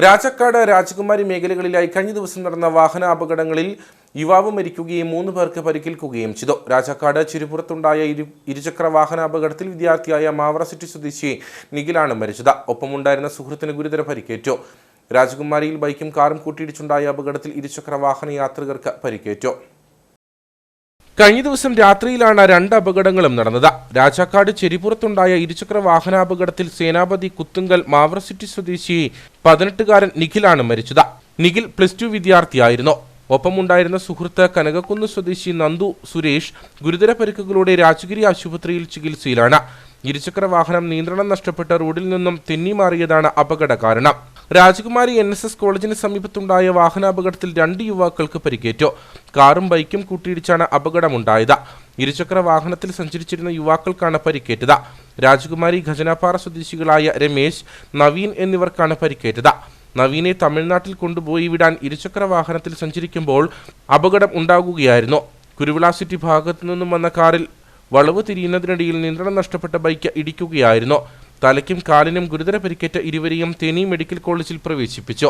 രാജാക്കാട്, രാജകുമാരി മേഖലകളിലായി കഴിഞ്ഞ ദിവസം നടന്ന വാഹനാപകടങ്ങളിൽ യുവാവ് മരിക്കുകയും 3 പേർക്ക് പരിക്കേൽക്കുകയും ചെയ്തു. രാജാക്കാട് ചിരുപുറത്തുണ്ടായ ഇരുചക്ര വാഹനാപകടത്തിൽ വിദ്യാർത്ഥിയായ മാവറ സിറ്റി സ്വദേശി നിഖിലാണ് മരിച്ചത്. ഒപ്പമുണ്ടായിരുന്ന സുഹൃത്തിന് ഗുരുതര പരിക്കേറ്റു. രാജകുമാരിയിൽ ബൈക്കും കാറും കൂട്ടിയിടിച്ചുണ്ടായ അപകടത്തിൽ ഇരുചക്ര വാഹന യാത്രികർക്ക് പരിക്കേറ്റു. കഴിഞ്ഞ ദിവസം രാത്രിയിലാണ് 2 അപകടങ്ങളും നടന്നത്. രാജാക്കാട് ചെരിപ്പുറത്തുണ്ടായ ഇരുചക്ര വാഹനാപകടത്തിൽ സേനാപതി കുത്തുങ്കൽ മാവറ സിറ്റി സ്വദേശി 18-കാരൻ നിഖിലാണ് മരിച്ചത്. നിഖിൽ +2 വിദ്യാർത്ഥിയായിരുന്നു. ഒപ്പമുണ്ടായിരുന്ന സുഹൃത്ത് കനകക്കുന്ന് സ്വദേശി നന്ദു സുരേഷ് ഗുരുതര പരിക്കുകളോടെ രാജഗിരി ആശുപത്രിയിൽ ചികിത്സയിലാണ്. ഇരുചക്ര വാഹനം നിയന്ത്രണം നഷ്ടപ്പെട്ട് റോഡിൽ നിന്നും തെന്നിമാറിയതാണ് അപകട കാരണം. രാജകുമാരി NSS കോളേജിന് സമീപത്തുണ്ടായ വാഹനാപകടത്തിൽ 2 യുവാക്കൾക്ക് പരിക്കേറ്റു. കാറും ബൈക്കും കൂട്ടിയിടിച്ചാണ് അപകടമുണ്ടായത്. ഇരുചക്ര വാഹനത്തിൽ സഞ്ചരിച്ചിരുന്ന യുവാക്കൾക്കാണ് പരിക്കേറ്റത്. രാജകുമാരി ഖജനാപ്പാറ സ്വദേശികളായ രമേശ്, നവീൻ എന്നിവർക്കാണ് പരിക്കേറ്റത്. നവീനെ തമിഴ്നാട്ടിൽ കൊണ്ടുപോയി വിടാൻ ഇരുചക്ര വാഹനത്തിൽ സഞ്ചരിക്കുമ്പോൾ അപകടം ഉണ്ടാകുകയായിരുന്നു. കുരുവിള സിറ്റി ഭാഗത്തു നിന്നും വന്ന കാറിൽ വളവ് തിരിയുന്നതിനിടയിൽ നിയന്ത്രണം നഷ്ടപ്പെട്ട ബൈക്ക് ഇടിക്കുകയായിരുന്നു. തലയ്ക്കും കാലിനും ഗുരുതര പരിക്കേറ്റ ഇരുവരെയും തേനി മെഡിക്കൽ കോളേജിൽ പ്രവേശിപ്പിച്ചു.